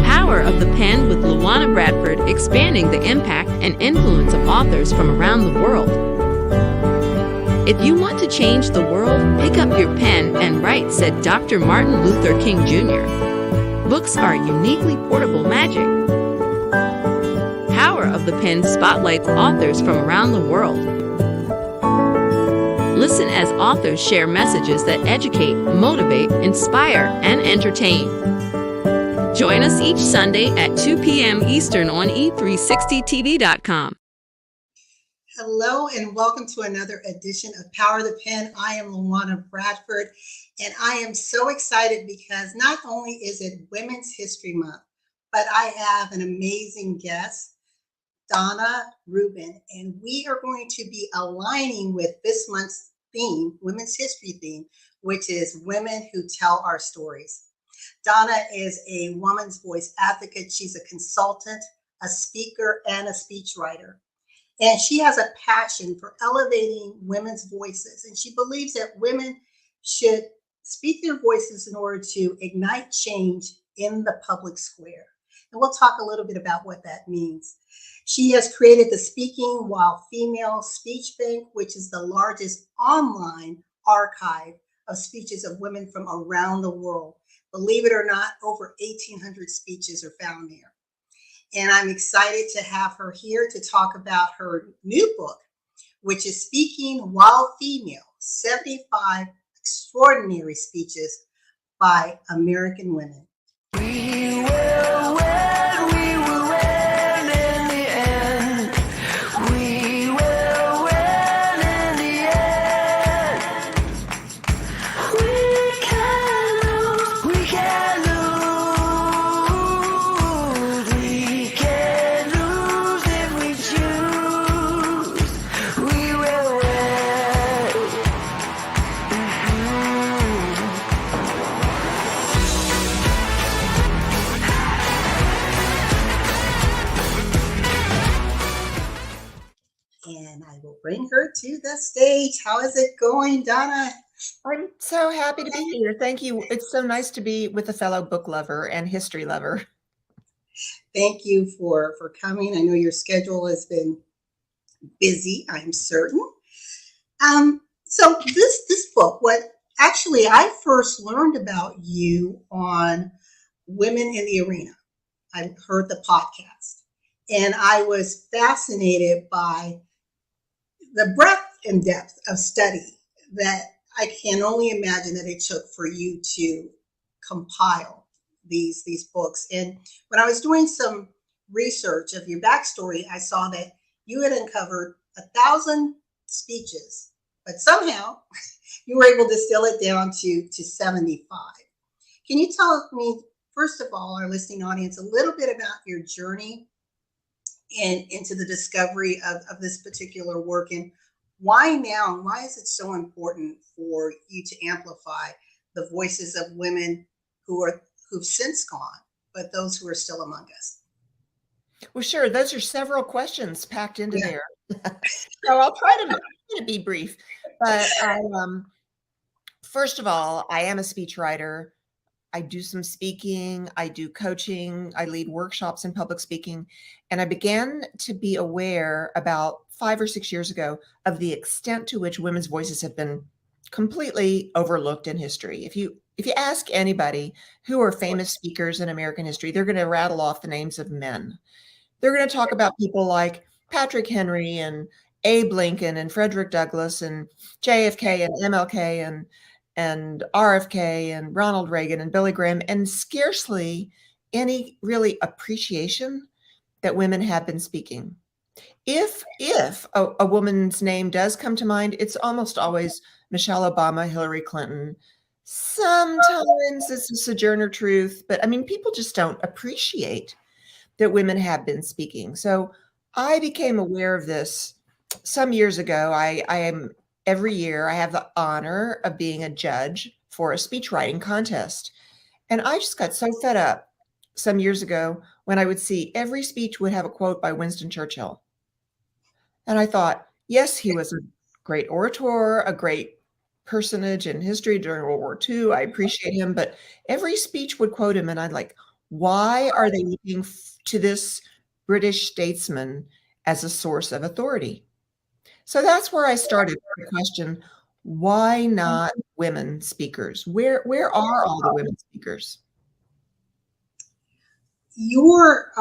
Power of the Pen with Bradford, expanding the impact and influence of authors from around the world. If you want to change the world, pick up your pen and write, said Dr. Martin Luther King Jr. Books are uniquely portable magic. Power of the Pen spotlights authors from around the world. Listen as authors share messages that educate, motivate, inspire, and entertain. Join us each Sunday at 2 p.m. Eastern on e360tv.com. Hello and welcome to another edition of Power of the Pen. I am Bradford, and I am so excited because not only is it Women's History Month, but I have an amazing guest, Donna Rubin, and we are going to be aligning with this month's theme, Women's History theme, which is Women Who Tell Our Stories. Donna is a woman's voice advocate. She's a consultant, a speaker, and a speechwriter. And she has a passion for elevating women's voices. And she believes that women should speak their voices in order to ignite change in the public square. And we'll talk a little bit about what that means. She has created the Speaking While Female Speech Bank, which is the largest online archive of speeches of women from around the world. Believe it or not, over 1,800 speeches are found there. And I'm excited to have her here to talk about her new book, which is Speaking While Female, 75 Extraordinary Speeches by American Women. We will win, we will win in the end. We will win in the end. We can lose, we can lose. We can lose if we choose. We will win. And I will bring her to the stage. How is it going, Donna? I'm so happy to be here. Thank you. It's so nice to be with a fellow book lover and history lover. Thank you for coming. I know your schedule has been busy, I'm certain. So this book, what actually I first learned about you on Women in the Arena. I heard the podcast, and I was fascinated by the breadth and depth of study that I can only imagine that it took for you to compile these books. And when I was doing some research of your backstory, I saw that you had uncovered 1,000 speeches, but somehow you were able to distill it down to 75. Can you tell me, first of all, our listening audience, a little bit about your journey and into the discovery of this particular work, and why now, and why is it so important for you to amplify the voices of women who've since gone, but those who are still among us? Well, sure. Those are several questions packed into there. So I'll try to be brief. But first of all, I am a speechwriter. I do some speaking, I do coaching, I lead workshops in public speaking, and I began to be aware about 5 or 6 years ago of the extent to which women's voices have been completely overlooked in history. If you ask anybody who are famous speakers in American history, they're going to rattle off the names of men. They're going to talk about people like Patrick Henry and Abe Lincoln and Frederick Douglass and JFK and MLK and RFK and Ronald Reagan and Billy Graham, and scarcely any really appreciation that women have been speaking. If a woman's name does come to mind, it's almost always Michelle Obama, Hillary Clinton. Sometimes it's a Sojourner Truth, but I mean, people just don't appreciate that women have been speaking. So I became aware of this some years ago. Every year, I have the honor of being a judge for a speech writing contest. And I just got so fed up some years ago when I would see every speech would have a quote by Winston Churchill. And I thought, yes, he was a great orator, a great personage in history during World War II. I appreciate him, but every speech would quote him. And I'd like, Why are they looking to this British statesman as a source of authority? So that's where I started with the question, why not women speakers? Where are all the women speakers? Your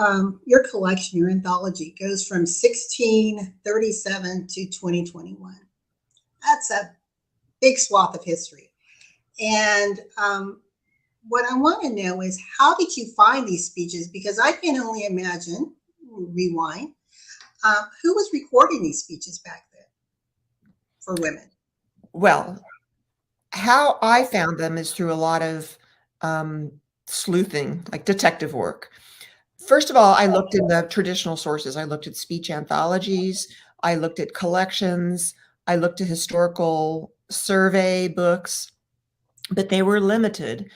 collection, your anthology, goes from 1637 to 2021. That's a big swath of history. And what I want to know is, how did you find these speeches? Because I can only imagine, rewind, who was recording these speeches back then for women? Well, how I found them is through a lot of sleuthing, like detective work. First of all, I looked in the traditional sources. I looked at speech anthologies. I looked at collections. I looked at historical survey books, but they were limited.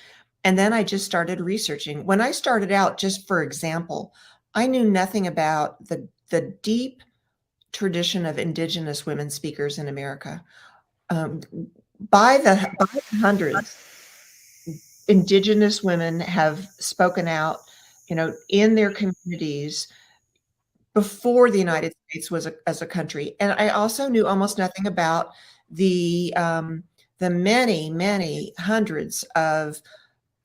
And then I just started researching. When I started out, just for example, I knew nothing about the deep tradition of indigenous women speakers in America. By the hundreds, indigenous women have spoken out, in their communities before the United States was as a country. And I also knew almost nothing about the many, many hundreds of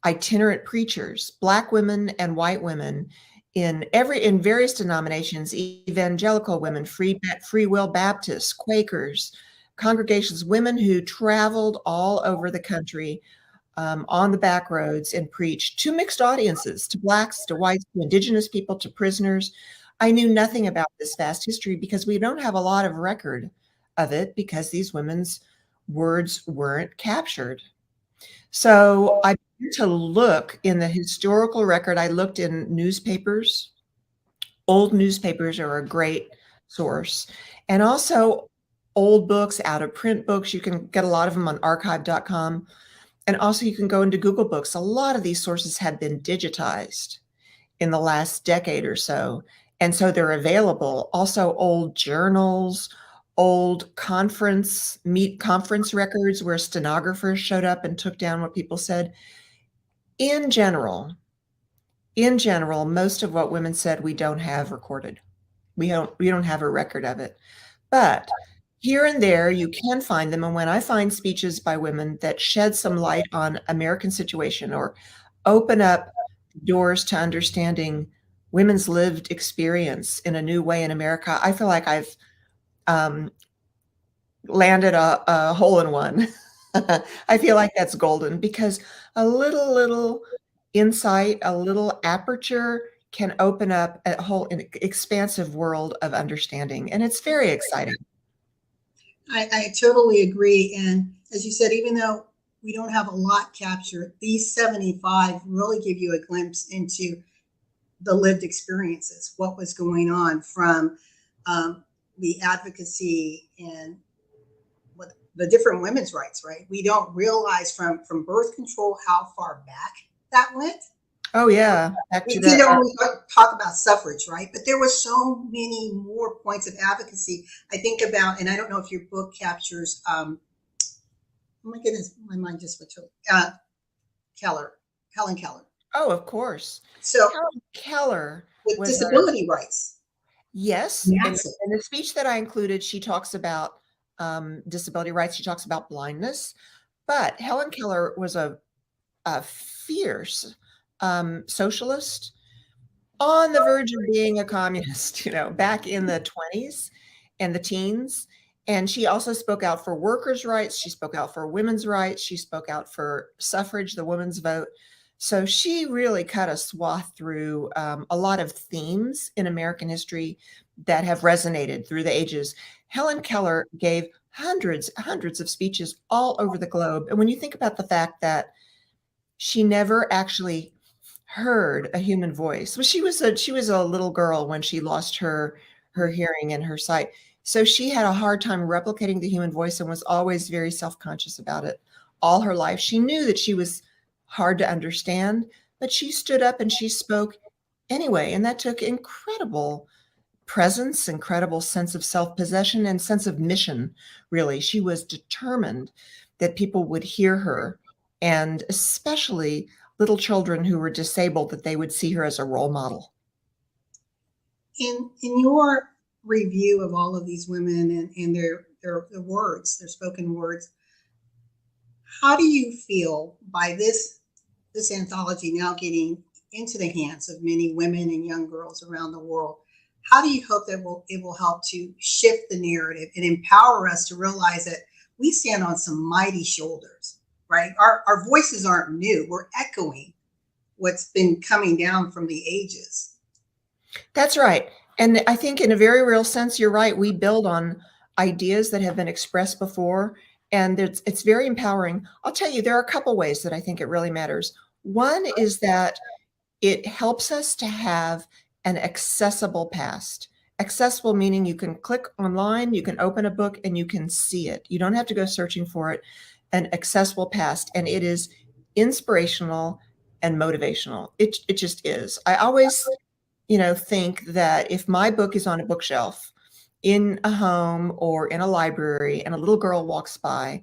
itinerant preachers, Black women and white women in various denominations, evangelical women, free will Baptists, Quakers, congregations, women who traveled all over the country on the back roads and preached to mixed audiences, to Blacks, to whites, to indigenous people, to prisoners. I knew nothing about this vast history because we don't have a lot of record of it, because these women's words weren't captured. So I began to look in the historical record. I looked in newspapers. Old newspapers are a great source. And also old books, out of print books. You can get a lot of them on archive.com. And also you can go into Google Books. A lot of these sources have been digitized in the last decade or so. And so they're available. Also old journals, old conference records where stenographers showed up and took down what people said. In general, most of what women said we don't have recorded. We don't have a record of it. But here and there you can find them. And when I find speeches by women that shed some light on American situation or open up doors to understanding women's lived experience in a new way in America, I feel like I've landed a hole in one. I feel like that's golden, because a little insight, a little aperture can open up a whole expansive world of understanding. And it's very exciting. I totally agree. And as you said, even though we don't have a lot captured, these 75 really give you a glimpse into the lived experiences, what was going on from the advocacy and what the different women's rights, right? We don't realize from birth control how far back that went. Oh yeah. We can only talk about suffrage, right? But there were so many more points of advocacy. I think about, and I don't know if your book captures, oh my goodness, my mind just went to Helen Keller. Oh, of course. So Helen Keller with disability rights. Yes. In the speech that I included, she talks about disability rights. She talks about blindness. But Helen Keller was a fierce socialist, on the verge of being a communist, back in the 20s and the teens. And she also spoke out for workers' rights. She spoke out for women's rights. She spoke out for suffrage, the women's vote. So she really cut a swath through a lot of themes in American history that have resonated through the ages. Helen Keller gave hundreds of speeches all over the globe. And when you think about the fact that she never actually heard a human voice. Well, she was a little girl when she lost her hearing and her sight. So she had a hard time replicating the human voice and was always very self-conscious about it all her life. She knew that she was hard to understand, but she stood up and she spoke anyway. And that took incredible presence, incredible sense of self-possession and sense of mission, really. She was determined that people would hear her, and especially little children who were disabled, that they would see her as a role model. In your review of all of these women and their words, their spoken words, how do you feel by this anthology now getting into the hands of many women and young girls around the world? How do you hope that it will help to shift the narrative and empower us to realize that we stand on some mighty shoulders, right? Our voices aren't new. We're echoing what's been coming down from the ages. That's right. And I think in a very real sense, you're right. We build on ideas that have been expressed before, and it's very empowering. I'll tell you, there are a couple ways that I think it really matters. One is that it helps us to have an accessible past. Accessible meaning you can click online, you can open a book, and you can see it. You don't have to go searching for it. An accessible past, and it is inspirational and motivational. It just is. I always, think that if my book is on a bookshelf in a home or in a library and a little girl walks by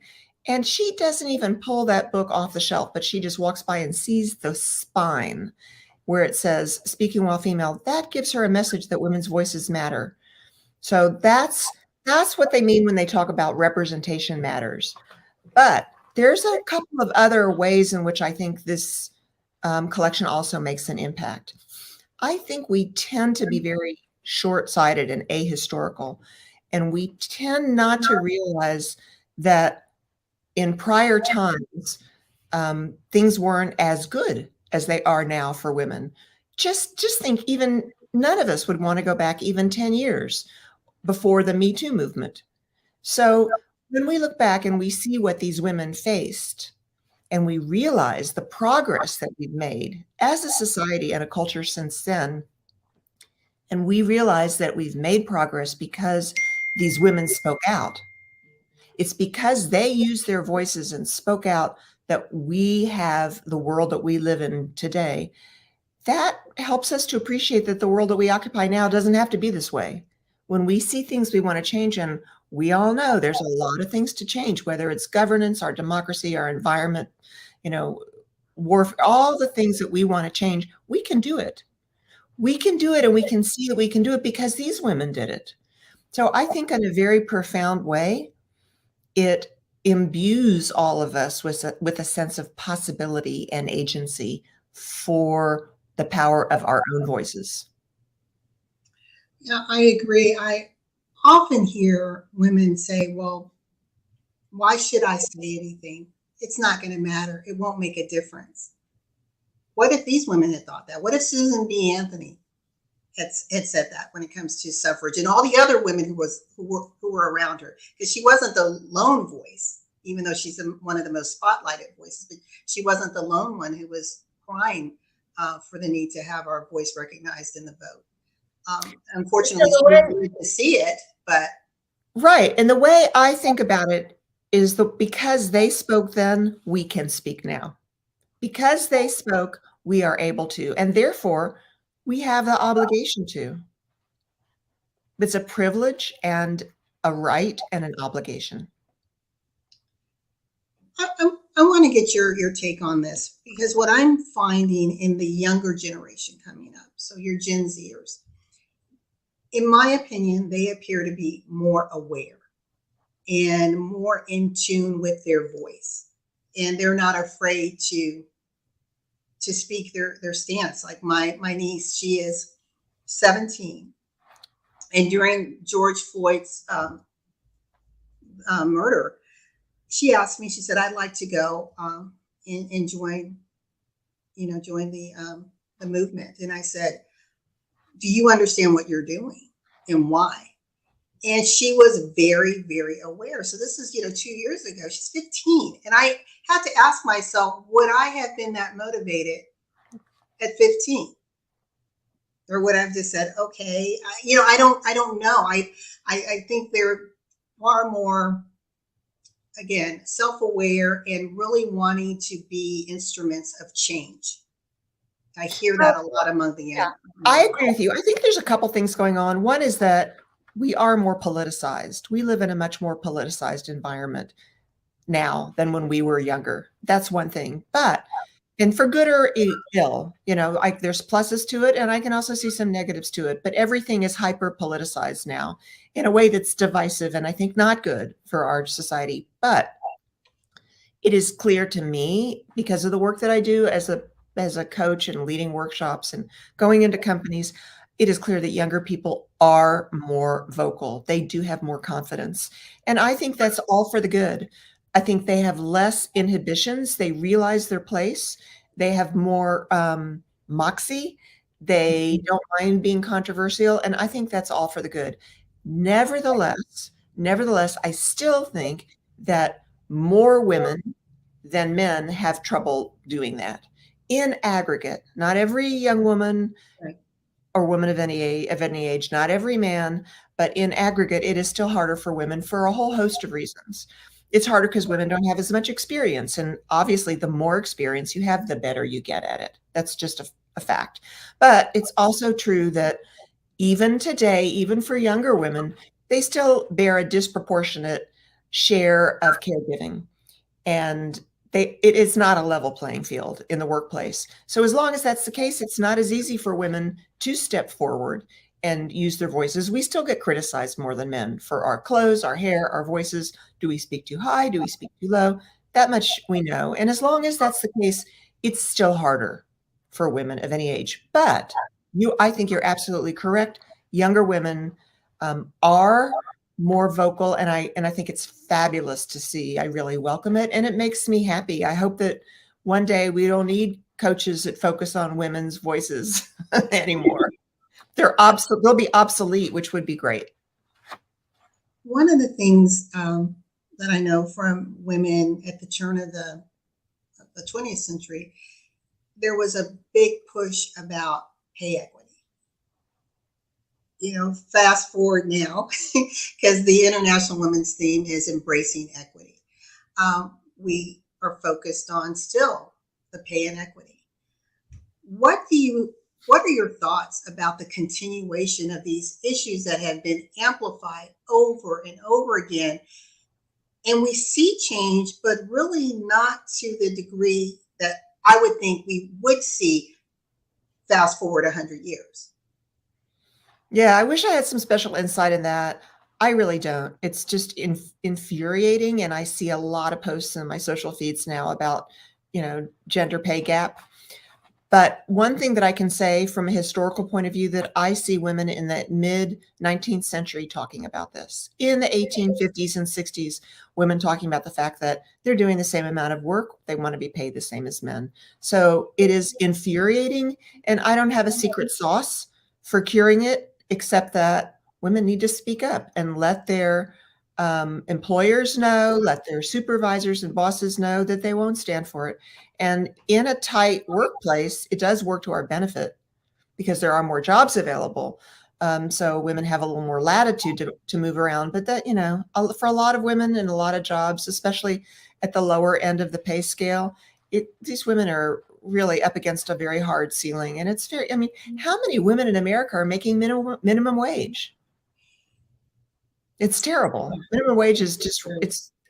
and she doesn't even pull that book off the shelf, but she just walks by and sees the spine where it says speaking while female, that gives her a message that women's voices matter. So that's what they mean when they talk about representation matters. But there's a couple of other ways in which I think this collection also makes an impact. I think we tend to be very short-sighted and ahistorical, and we tend not to realize that in prior times, things weren't as good as they are now for women. Just think, even none of us would want to go back even 10 years before the Me Too movement. So when we look back and we see what these women faced, and we realize the progress that we've made as a society and a culture since then, and we realize that we've made progress because these women spoke out. It's because they used their voices and spoke out that we have the world that we live in today. That helps us to appreciate that the world that we occupy now doesn't have to be this way. When we see things we want to change, and we all know there's a lot of things to change, whether it's governance, our democracy, our environment, warfare, all the things that we want to change, we can do it. We can do it, and we can see that we can do it because these women did it. So I think in a very profound way, it imbues all of us with a sense of possibility and agency for the power of our own voices. Yeah, I agree. I often hear women say, well, why should I say anything? It's not going to matter. It won't make a difference. What if these women had thought that? What if Susan B. Anthony had said that when it comes to suffrage, and all the other women who were around her? Because she wasn't the lone voice, even though she's one of the most spotlighted voices, but she wasn't the lone one who was crying for the need to have our voice recognized in the vote. Unfortunately, we didn't get to see it, but. Right. And the way I think about it is that because they spoke then, we can speak now. Because they spoke, we are able to, and therefore we have the obligation to. It's a privilege and a right and an obligation. I want to get your take on this, because what I'm finding in the younger generation coming up, so your Gen Zers, in my opinion, they appear to be more aware and more in tune with their voice, and they're not afraid to speak their stance. Like my niece, she is 17, and during George Floyd's murder, she asked me, she said, I'd like to go and join the movement. And I said, do you understand what you're doing and why? And she was very, very aware. So this is, 2 years ago. She's 15. And I had to ask myself, would I have been that motivated at 15? Or would I have just said, okay, I don't know. I think they're far more, again, self-aware and really wanting to be instruments of change. I hear that a lot among the young. I agree with you. I think there's a couple things going on. One is that we are more politicized. We live in a much more politicized environment now than when we were younger. That's one thing. But And for good or ill, there's pluses to it, and I can also see some negatives to it. But everything is hyper politicized now in a way that's divisive, and I think not good for our society. But it is clear to me, because of the work that I do as a coach and leading workshops and going into companies, it is clear that younger people are more vocal. They do have more confidence. And I think that's all for the good. I think they have less inhibitions. They realize their place. They have more moxie. They don't mind being controversial. And I think that's all for the good. Nevertheless, I still think that more women than men have trouble doing that in aggregate. Not every young woman Right. or woman of any age, not every man, but in aggregate, it is still harder for women for a whole host of reasons. It's harder because women don't have as much experience. And obviously, the more experience you have, the better you get at it. That's just a fact. But it's also true that even today, even for younger women, they still bear a disproportionate share of caregiving. And it is not a level playing field in the workplace. So as long as that's the case, it's not as easy for women to step forward and use their voices. We still get criticized more than men for our clothes, our hair, our voices. Do we speak too high? Do we speak too low? That much we know. And as long as that's the case, it's still harder for women of any age. But I think you're absolutely correct. Younger women are more vocal, and I think it's fabulous to see. I really welcome it, and it makes me happy. I hope that one day we don't need coaches that focus on women's voices anymore. They'll be obsolete, which would be great. One of the things that I know from women at the turn of the 20th century, there was a big push about pay equity. Fast forward now, because the International Women's Theme is embracing equity. We are focused on still the pay inequity. What are your thoughts about the continuation of these issues that have been amplified over and over again? And we see change, but really not to the degree that I would think we would see fast forward 100 years. Yeah, I wish I had some special insight in that. I really don't. It's just infuriating, and I see a lot of posts in my social feeds now about, gender pay gap. But one thing that I can say from a historical point of view, that I see women in the mid 19th century talking about this. In the 1850s and 60s, women talking about the fact that they're doing the same amount of work. They want to be paid the same as men. So it is infuriating, and I don't have a secret sauce for curing it, except that women need to speak up and let their employers know, let their supervisors and bosses know that they won't stand for it. And in a tight workplace, it does work to our benefit because there are more jobs available. So women have a little more latitude to move around. But that, for a lot of women in a lot of jobs, especially at the lower end of the pay scale, these women are really up against a very hard ceiling. And it's how many women in America are making minimum wage? It's terrible. Minimum wage is just,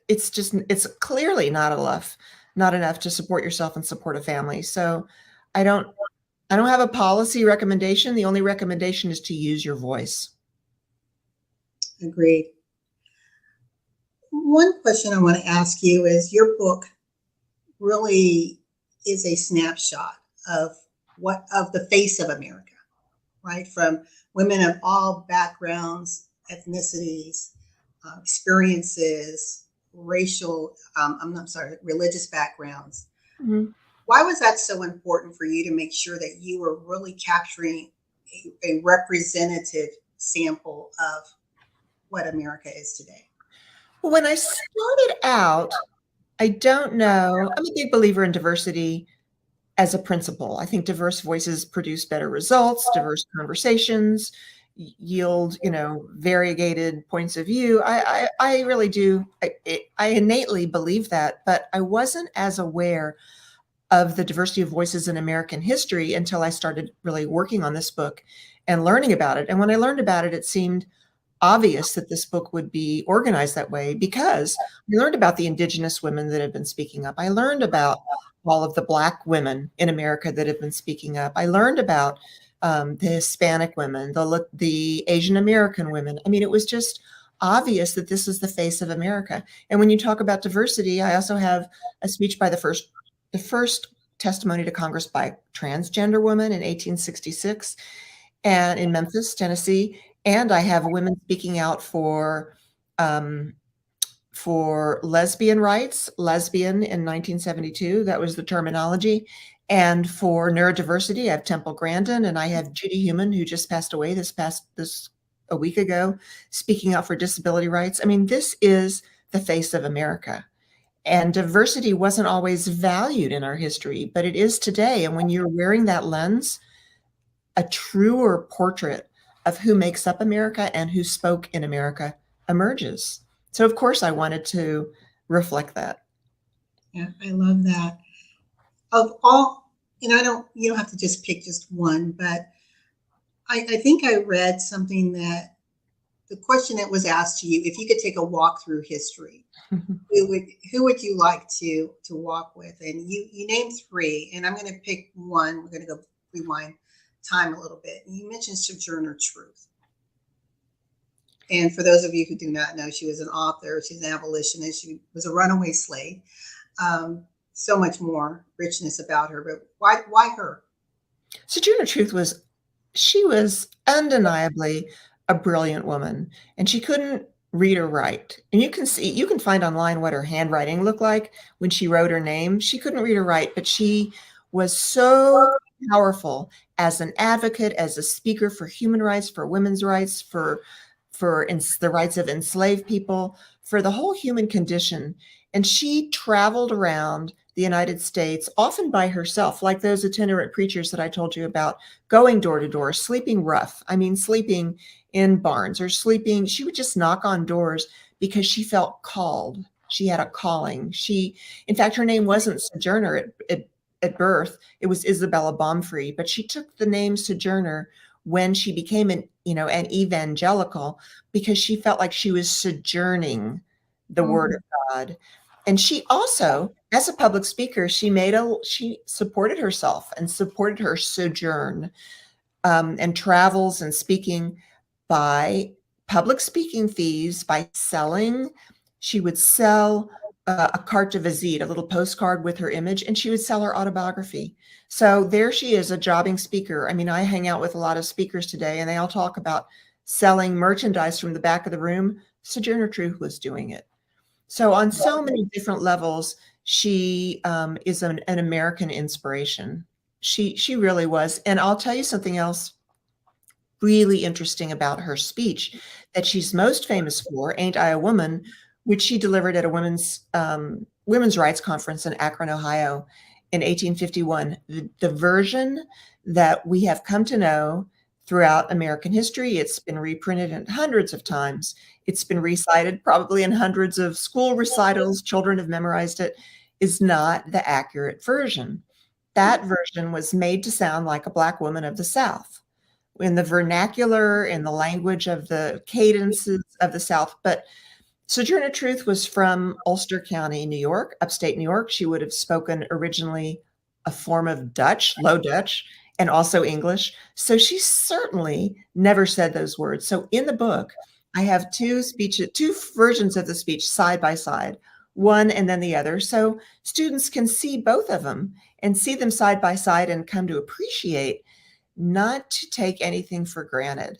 it's clearly not enough to support yourself and support a family. So I don't have a policy recommendation. The only recommendation is to use your voice. Agreed. One question I want to ask you is, your book really is a snapshot of the face of America, right? From women of all backgrounds, ethnicities, experiences, religious backgrounds. Mm-hmm. Why was that so important for you to make sure that you were really capturing a representative sample of what America is today? Well, when I started out, I don't know. I'm a big believer in diversity as a principle. I think diverse voices produce better results, diverse conversations yield, variegated points of view. I really do. I innately believe that, but I wasn't as aware of the diversity of voices in American history until I started really working on this book and learning about it. And when I learned about it, it seemed obvious that this book would be organized that way because I learned about the indigenous women that have been speaking up. I learned about all of the Black women in America that have been speaking up. I learned about the Hispanic women, the Asian American women. I mean, it was just obvious that this is the face of America. And when you talk about diversity, I also have a speech by the first testimony to Congress by a transgender woman in 1866 and in Memphis, Tennessee. And I have women speaking out for lesbian rights, lesbian in 1972. That was the terminology. And for neurodiversity, I have Temple Grandin, and I have Judy Human, who just passed away this a week ago, speaking out for disability rights. I mean, this is the face of America. And diversity wasn't always valued in our history, but it is today. And when you're wearing that lens, a truer portrait of who makes up America and who spoke in America emerges. So of course I wanted to reflect that. Yeah, I love that. Of all, and you don't have to just pick just one, but I think I read something that the question that was asked to you, if you could take a walk through history, who would you like to walk with? And you named three, and I'm going to pick one. We're going to go rewind time a little bit. And you mentioned Sojourner Truth. And for those of you who do not know, she was an author, she's an abolitionist, she was a runaway slave. So much more richness about her, but why her? Sojourner Truth was undeniably a brilliant woman, and she couldn't read or write. And you can find online what her handwriting looked like when she wrote her name. She couldn't read or write, but she was so powerful as an advocate, as a speaker for human rights, for women's rights, for the rights of enslaved people, for the whole human condition. And she traveled around the United States, often by herself, like those itinerant preachers that I told you about, going door to door, sleeping rough. I mean, sleeping in barns or sleeping. She would just knock on doors because she felt called. She had a calling. In fact, her name wasn't Sojourner at birth. It was Isabella Baumfree, but she took the name Sojourner when she became an evangelical, because she felt like she was sojourning the word of God. And she also, as a public speaker, she supported herself and supported her sojourn and travels and speaking by public speaking fees, by selling. She would sell a carte de visite, a little postcard with her image, and she would sell her autobiography. So there she is, a jobbing speaker. I mean, I hang out with a lot of speakers today, and they all talk about selling merchandise from the back of the room. Sojourner Truth was doing it. So on so many different levels, she is an American inspiration. She really was. And I'll tell you something else really interesting about her speech that she's most famous for, Ain't I a Woman, which she delivered at a women's rights conference in Akron, Ohio in 1851. The version that we have come to know throughout American history, it's been reprinted hundreds of times. It's been recited probably in hundreds of school recitals. Children have memorized it, is not the accurate version. That version was made to sound like a Black woman of the South, in the vernacular, in the language of the cadences of the South. But Sojourner Truth was from Ulster County, New York, upstate New York. She would have spoken originally a form of Dutch, Low Dutch, and also English. So she certainly never said those words. So in the book, I have two versions of the speech side by side, one and then the other. So students can see both of them and see them side by side and come to appreciate not to take anything for granted,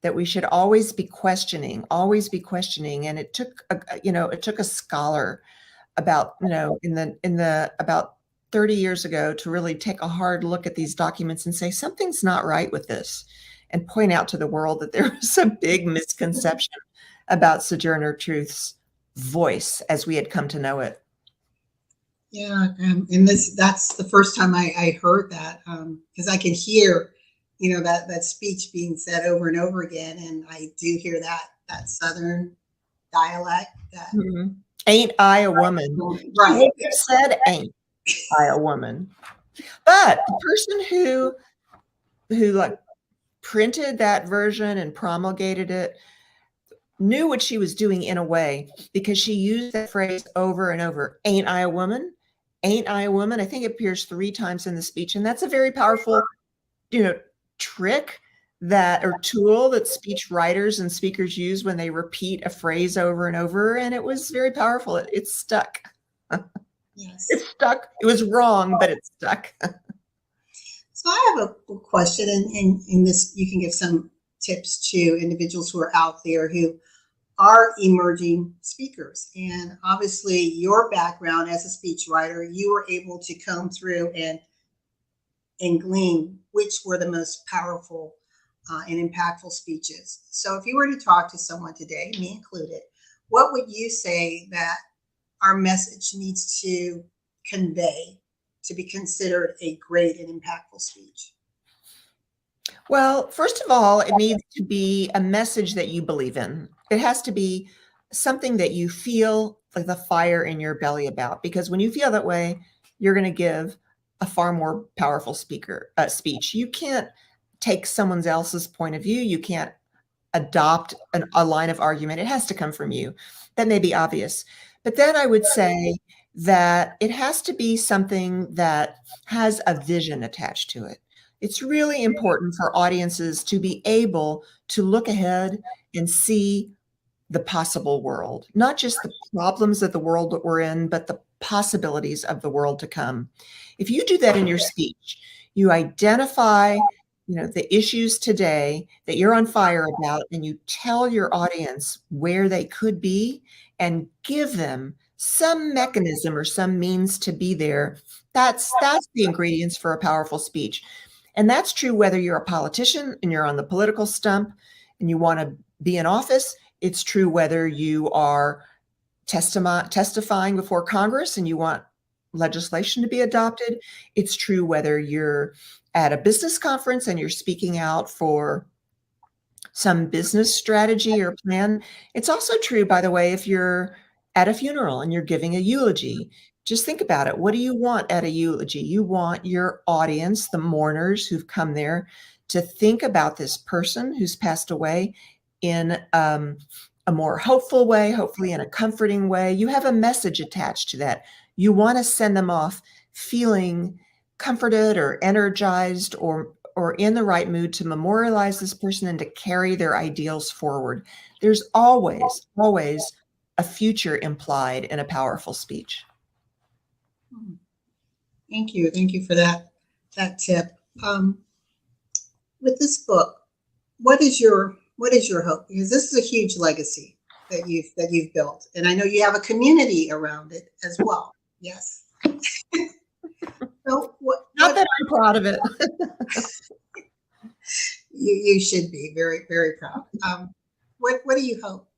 that we should always be questioning. And it took a scholar about, about 30 years ago to really take a hard look at these documents and say, something's not right with this, and point out to the world that there was a big misconception about Sojourner Truth's voice as we had come to know it. Yeah, and that's the first time I heard that, because I can hear, that speech being said over and over again, and I do hear that Southern dialect. Ain't I a woman? Right. You said ain't I a woman. But the person who like printed that version and promulgated it knew what she was doing in a way, because she used that phrase over and over. Ain't I a woman? Ain't I a woman? I think it appears 3 times in the speech. And that's a very powerful, trick or tool that speech writers and speakers use when they repeat a phrase over and over. And it was very powerful. It stuck. Yes. It stuck. It was wrong, but it stuck. So I have a question, and in this, you can give some tips to individuals who are out there who are emerging speakers. And obviously, your background as a speechwriter, you were able to comb through and glean which were the most powerful and impactful speeches. So if you were to talk to someone today, me included, what would you say that our message needs to convey to be considered a great and impactful speech? Well, first of all, it needs to be a message that you believe in. It has to be something that you feel like the fire in your belly about, because when you feel that way, you're going to give a far more powerful speech. You can't take someone else's point of view. You can't adopt a line of argument. It has to come from you. That may be obvious. But then I would say that it has to be something that has a vision attached to it. It's really important for audiences to be able to look ahead and see the possible world, not just the problems of the world that we're in, but the possibilities of the world to come. If you do that in your speech, you identify, the issues today that you're on fire about, and you tell your audience where they could be and give them some mechanism or some means to be there. That's the ingredients for a powerful speech. And that's true whether you're a politician and you're on the political stump and you want to be in office. It's true whether you are testifying before Congress and you want legislation to be adopted. It's true whether you're at a business conference and you're speaking out for some business strategy or plan. It's also true, by the way, if you're at a funeral and you're giving a eulogy. Just think about it. What do you want at a eulogy? You want your audience, the mourners who've come there, to think about this person who's passed away in a more hopeful way, hopefully in a comforting way. You have a message attached to that. You want to send them off feeling comforted or energized or in the right mood to memorialize this person and to carry their ideals forward. There's always a future implied in a powerful speech. Thank you. Thank you for that tip. With this book, what is your hope? Because this is a huge legacy that you've built, and I know you have a community around it as well. Yes. So Not that I'm proud of it. You should be very, very proud. What do you hope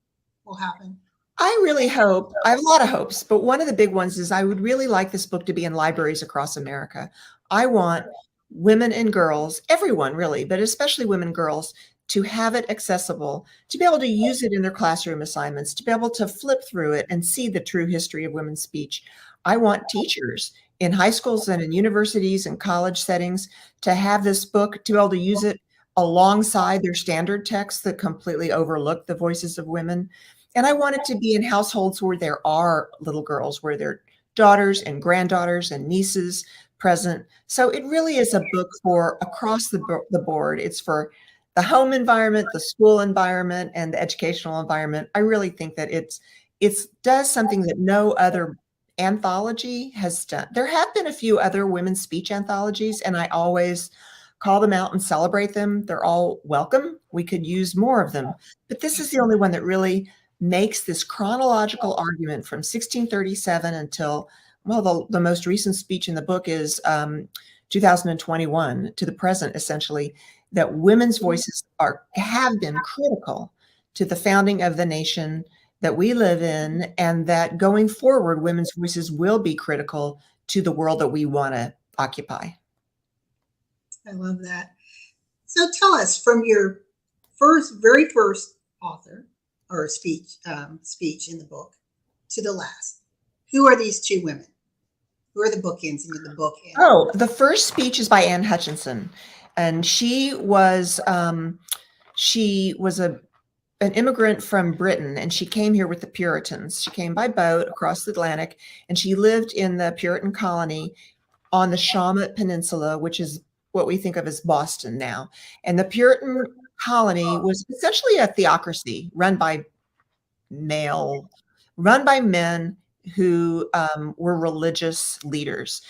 will happen? I really hope, I have a lot of hopes, but one of the big ones is I would really like this book to be in libraries across America. I want women and girls, everyone really, but especially women and girls, to have it accessible, to be able to use it in their classroom assignments, to be able to flip through it and see the true history of women's speech. I want teachers in high schools and in universities and college settings to have this book, to be able to use it alongside their standard texts that completely overlook the voices of women. And I want it to be in households where there are little girls, where there are daughters and granddaughters and nieces present. So it really is a book for across the board. It's for the home environment, the school environment, and the educational environment. I really think that it does something that no other anthology has done. There have been a few other women's speech anthologies, and I always call them out and celebrate them. They're all welcome. We could use more of them. But this is the only one that really makes this chronological argument from 1637 until, well, the most recent speech in the book is 2021 to the present, essentially, that women's voices have been critical to the founding of the nation that we live in, and that going forward, women's voices will be critical to the world that we want to occupy. I love that. So tell us, from your very first author or speech in the book to the last, who are these two women? Who are the bookends in the book? Oh, the first speech is by Anne Hutchinson, and she was a an immigrant from Britain, and she came here with the Puritans. She came by boat across the Atlantic, and she lived in the Puritan colony on the Shawmut Peninsula, which is what we think of as Boston now. And the Puritan colony was essentially a theocracy male, run by men who were religious leaders.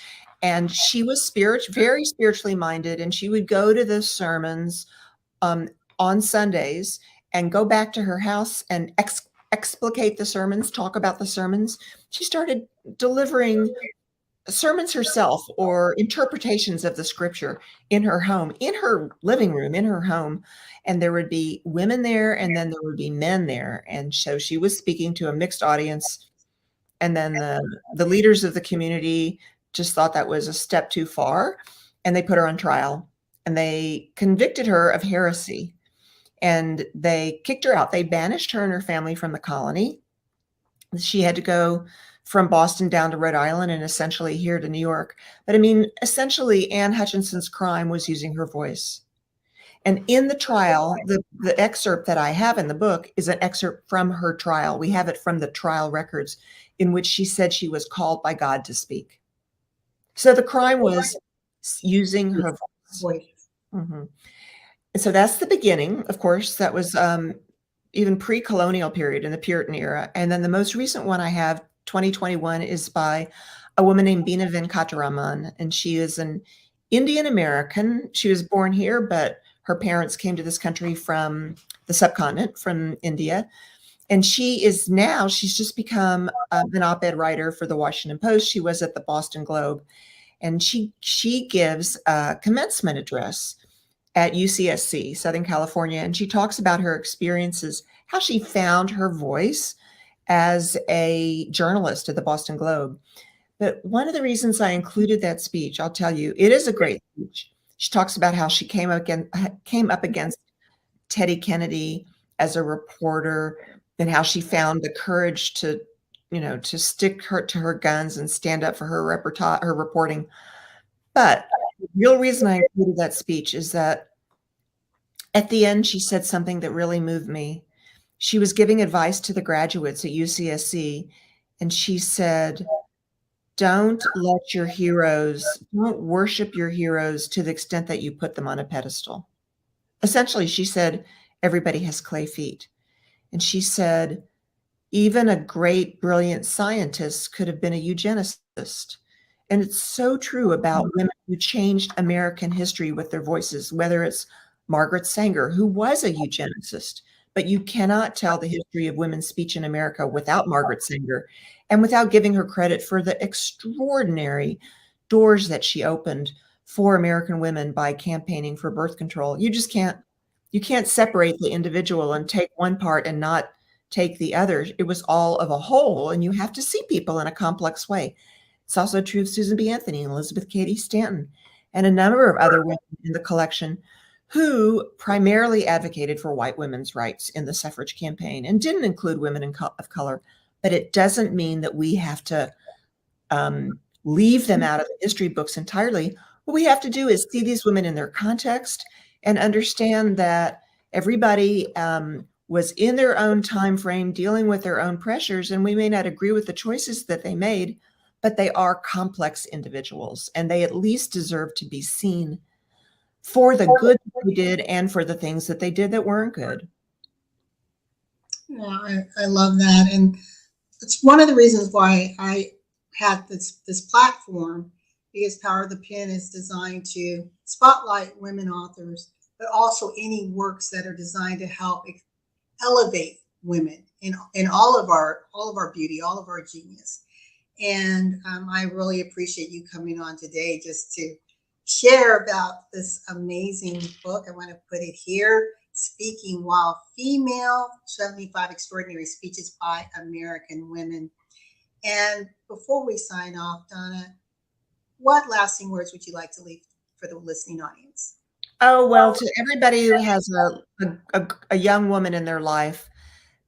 And she was very spiritually minded, and she would go to the sermons on Sundays and go back to her house and explicate the sermons, talk about the sermons. She started delivering sermons herself or interpretations of the scripture in her home, in her living room, in her home. And there would be women there, and then there would be men there. And so she was speaking to a mixed audience. And then the leaders of the community just thought that was a step too far. And they put her on trial, and they convicted her of heresy, and they kicked her out. They banished her and her family from the colony. She had to go from Boston down to Rhode Island and essentially here to New York. But I mean, essentially, Anne Hutchinson's crime was using her voice. And in the trial, the excerpt that I have in the book is an excerpt from her trial. We have it from the trial records, in which she said she was called by God to speak. So the crime was using her voice. Mm-hmm. So that's the beginning. Of course, that was even pre-colonial period in the Puritan era. And then the most recent one I have, 2021, is by a woman named Bina Venkataraman, and she is an Indian American. She was born here, but her parents came to this country from the subcontinent, from India. And she's just become an op-ed writer for the Washington Post. She was at the Boston Globe, and she gives a commencement address at UCSC, Southern California. And she talks about her experiences, how she found her voice as a journalist at the Boston Globe. But one of the reasons I included that speech, I'll tell you, it is a great speech. She talks about how she came up against Teddy Kennedy as a reporter, and how she found the courage to stick to her guns and stand up for her reporting. But the real reason I included that speech is that at the end, she said something that really moved me. She was giving advice to the graduates at UCSC, and she said, don't worship your heroes to the extent that you put them on a pedestal. Essentially, she said, everybody has clay feet. And she said, even a great, brilliant scientist could have been a eugenicist. And it's so true about women who changed American history with their voices, whether it's Margaret Sanger, who was a eugenicist, but you cannot tell the history of women's speech in America without Margaret Sanger and without giving her credit for the extraordinary doors that she opened for American women by campaigning for birth control. You can't separate the individual and take one part and not take the other. It was all of a whole, and you have to see people in a complex way. It's also true of Susan B. Anthony and Elizabeth Cady Stanton and a number of other women in the collection who primarily advocated for white women's rights in the suffrage campaign and didn't include women of color. But it doesn't mean that we have to leave them out of the history books entirely. What we have to do is see these women in their context and understand that everybody was in their own time frame dealing with their own pressures, and we may not agree with the choices that they made, but they are complex individuals, and they at least deserve to be seen for the good that they did and for the things that they did that weren't good. Yeah, I love that. And it's one of the reasons why I had this platform, because Power of the Pen is designed to spotlight women authors, but also any works that are designed to help elevate women in all of our beauty, all of our genius. And I really appreciate you coming on today just to share about this amazing book. I want to put it here, Speaking While Female, 75 Extraordinary Speeches by American Women. And before we sign off, Donna, what lasting words would you like to leave for the listening audience? Oh, well, to everybody who has a young woman in their life,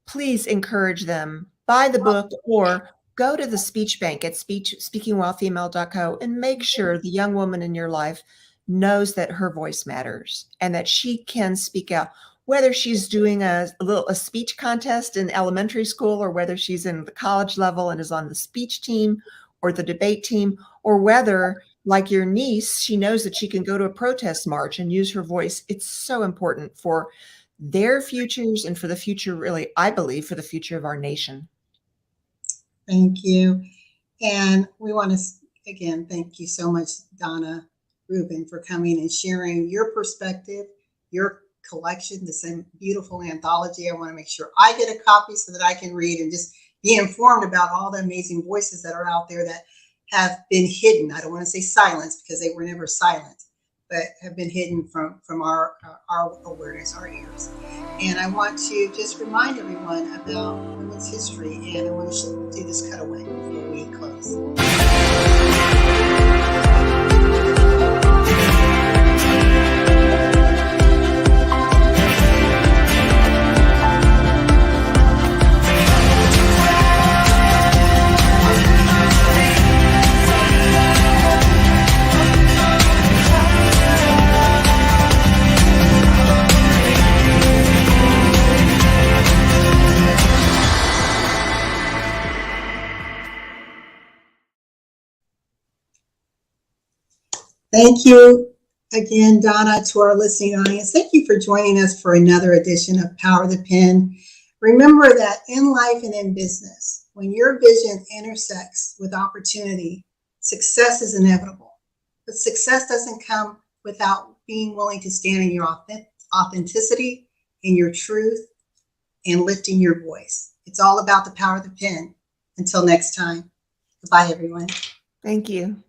please encourage them, buy the book or go to the speech bank at speakingwhilefemale.co and make sure the young woman in your life knows that her voice matters and that she can speak out. whether she's doing a speech contest in elementary school, or whether she's in the college level and is on the speech team or the debate team, or whether, like your niece, she knows that she can go to a protest march and use her voice. It's so important for their futures and for the future, really, I believe, for the future of our nation. Thank you. And we want to, again, thank you so much, Donna Rubin, for coming and sharing your perspective, your collection, the same beautiful anthology. I want to make sure I get a copy so that I can read and just be informed about all the amazing voices that are out there that have been hidden. I don't want to say silenced, because they were never silent, but have been hidden from our awareness, our ears. And I want to just remind everyone about women's history, and I want to do this cutaway before we close. Thank you again, Donna, to our listening audience. Thank you for joining us for another edition of Power the Pen. Remember that in life and in business, when your vision intersects with opportunity, success is inevitable. But success doesn't come without being willing to stand in your authenticity, in your truth, and lifting your voice. It's all about the power of the pen. Until next time, goodbye, everyone. Thank you.